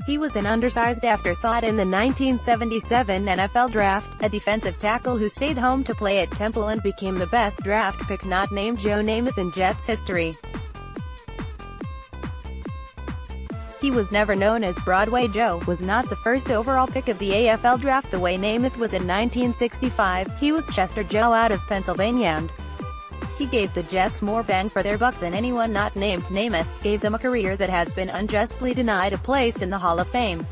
He was an undersized afterthought in the 1977 NFL Draft, a defensive tackle who stayed home to play at Temple and became the best draft pick not named Joe Namath in Jets history. He was never known as Broadway Joe, was not the first overall pick of the AFL Draft the way Namath was in 1965, he was Chester Joe out of Pennsylvania and he gave the Jets more bang for their buck than anyone not named Namath, gave them a career that has been unjustly denied a place in the Hall of Fame.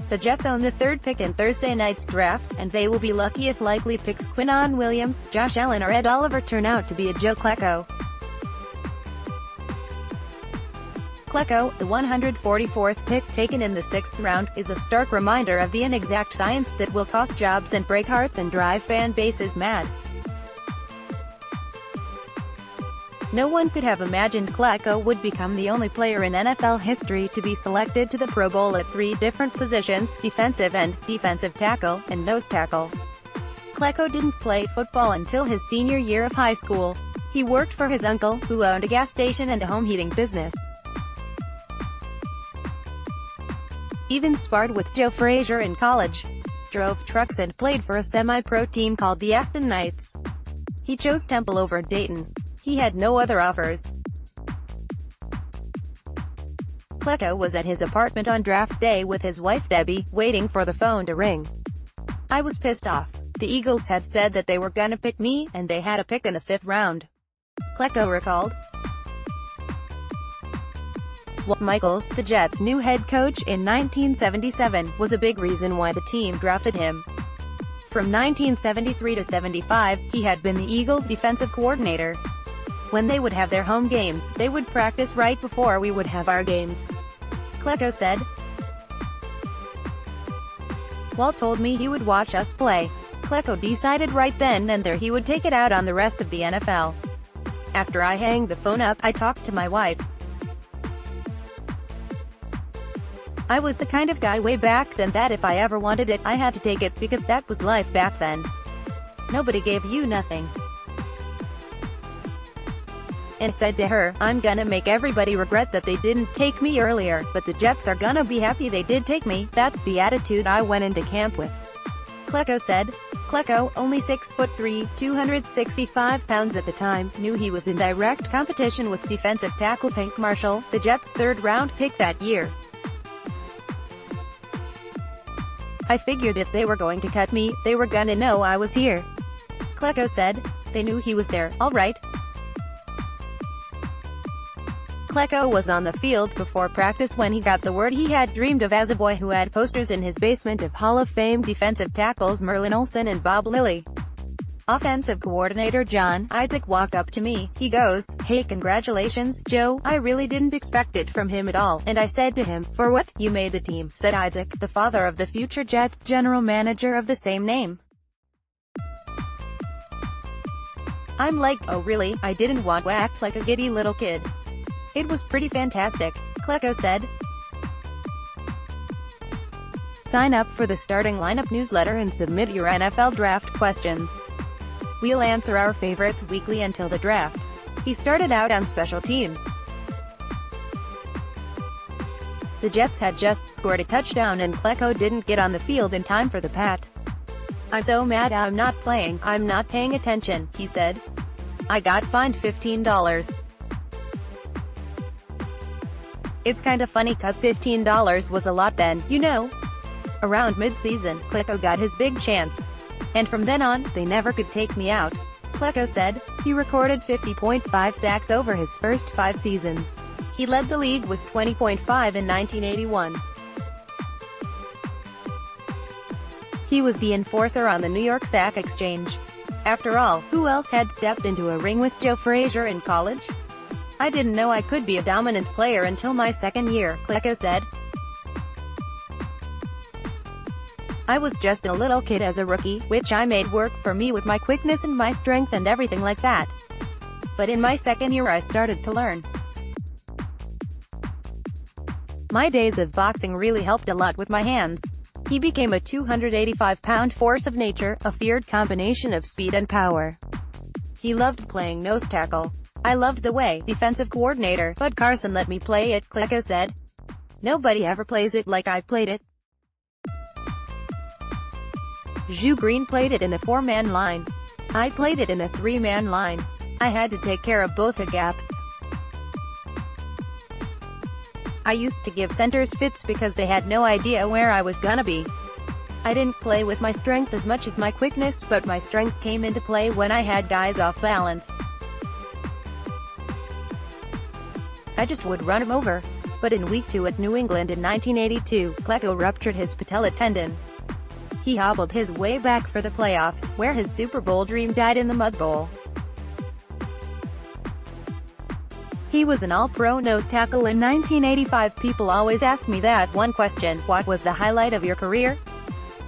The Jets own the third pick in Thursday night's draft, and they will be lucky if likely picks Quinnen Williams, Josh Allen or Ed Oliver turn out to be a Joe Klecko. Klecko, the 144th pick taken in the 6th round, is a stark reminder of the inexact science that will cost jobs and break hearts and drive fan bases mad. No one could have imagined Klecko would become the only player in NFL history to be selected to the Pro Bowl at 3 different positions: defensive end, defensive tackle, and nose tackle. Klecko didn't play football until his senior year of high school. He worked for his uncle, who owned a gas station and a home heating business. Even sparred with Joe Frazier in college. Drove trucks and played for a semi-pro team called the Aston Knights. He chose Temple over Dayton. He had no other offers. Klecko was at his apartment on draft day with his wife Debbie, waiting for the phone to ring. "I was pissed off. The Eagles had said that they were gonna pick me, and they had a pick in the 5th round." Klecko recalled. Walt Michaels, the Jets' new head coach in 1977, was a big reason why the team drafted him. From 1973 to 75, he had been the Eagles' defensive coordinator. When they would have their home games, they would practice right before we would have our games, Klecko said. Walt told me he would watch us play. Klecko decided right then and there he would take it out on the rest of the NFL. "After I hang the phone up, I talked to my wife. I was the kind of guy way back then that if I ever wanted it, I had to take it, because that was life back then. Nobody gave you nothing. And I said to her, I'm gonna make everybody regret that they didn't take me earlier, but the Jets are gonna be happy they did take me. That's the attitude I went into camp with," Klecko said. Klecko, only 6'3", 265 pounds at the time, knew he was in direct competition with defensive tackle Tank Marshall, the Jets' 3rd-round pick that year. "I figured if they were going to cut me, they were gonna know I was here," Klecko said. "They knew he was there, all right." Klecko was on the field before practice when he got the word he had dreamed of as a boy, who had posters in his basement of Hall of Fame defensive tackles Merlin Olsen and Bob Lilly. Offensive coordinator John Isaac walked up to me. He goes, "Hey, congratulations, Joe. I really didn't expect it from him at all." And I said to him, "For what? You made the team," said Isaac, the father of the future Jets general manager of the same name. I'm like, "Oh really? I didn't want to act like a giddy little kid. It was pretty fantastic," Klecko said. Sign up for the Starting Lineup newsletter and submit your NFL draft questions. We'll answer our favorites weekly until the draft. He started out on special teams. The Jets had just scored a touchdown and Klecko didn't get on the field in time for the pat. "I'm so mad I'm not playing. I'm not paying attention," he said. "I got fined $15. It's kinda funny 'cause $15 was a lot then, you know." Around mid-season, Klecko got his big chance. "And from then on, they never could take me out," Klecko said. He recorded 50.5 sacks over his first 5 seasons. He led the league with 20.5 in 1981. He was the enforcer on the New York Sack Exchange. After all, who else had stepped into a ring with Joe Frazier in college? "I didn't know I could be a dominant player until my 2nd year," Klecko said. "I was just a little kid as a rookie, which I made work for me with my quickness and my strength and everything like that. But in my 2nd year I started to learn. My days of boxing really helped a lot with my hands." He became a 285-pound force of nature, a feared combination of speed and power. He loved playing nose tackle. I loved the way, defensive coordinator, Bud Carson let me play it, Klecko said. Nobody ever plays it like I played it. Joe Green played it in a 4-man line. I played it in a 3-man line. I had to take care of both the gaps. I used to give centers fits because they had no idea where I was gonna be. I didn't play with my strength as much as my quickness, but my strength came into play when I had guys off balance. I just would run him over. But in Week 2 at New England in 1982, Klecko ruptured his patella tendon. He hobbled his way back for the playoffs, where his Super Bowl dream died in the Mud Bowl. He was an all-pro nose tackle in 1985. People always ask me that one question, what was the highlight of your career?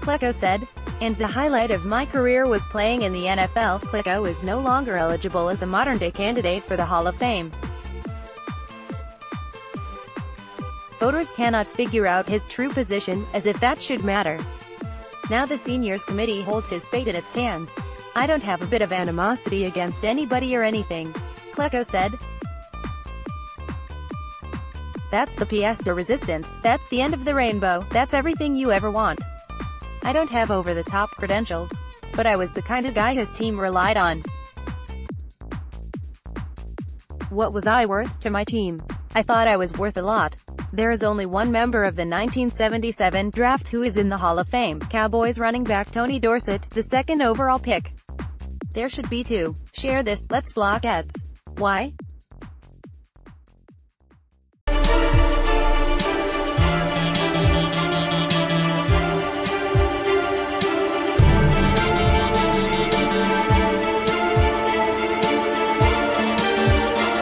Klecko said. And the highlight of my career was playing in the NFL. Klecko is no longer eligible as a modern-day candidate for the Hall of Fame. Voters cannot figure out his true position, as if that should matter. Now the seniors committee holds his fate in its hands. I don't have a bit of animosity against anybody or anything, Klecko said. That's the pièce de resistance, that's the end of the rainbow, that's everything you ever want. I don't have over-the-top credentials, but I was the kind of guy his team relied on. What was I worth to my team? I thought I was worth a lot. There is only one member of the 1977 draft who is in the Hall of Fame, Cowboys running back Tony Dorsett, the second overall pick. There should be two. Share this, let's block ads. Why?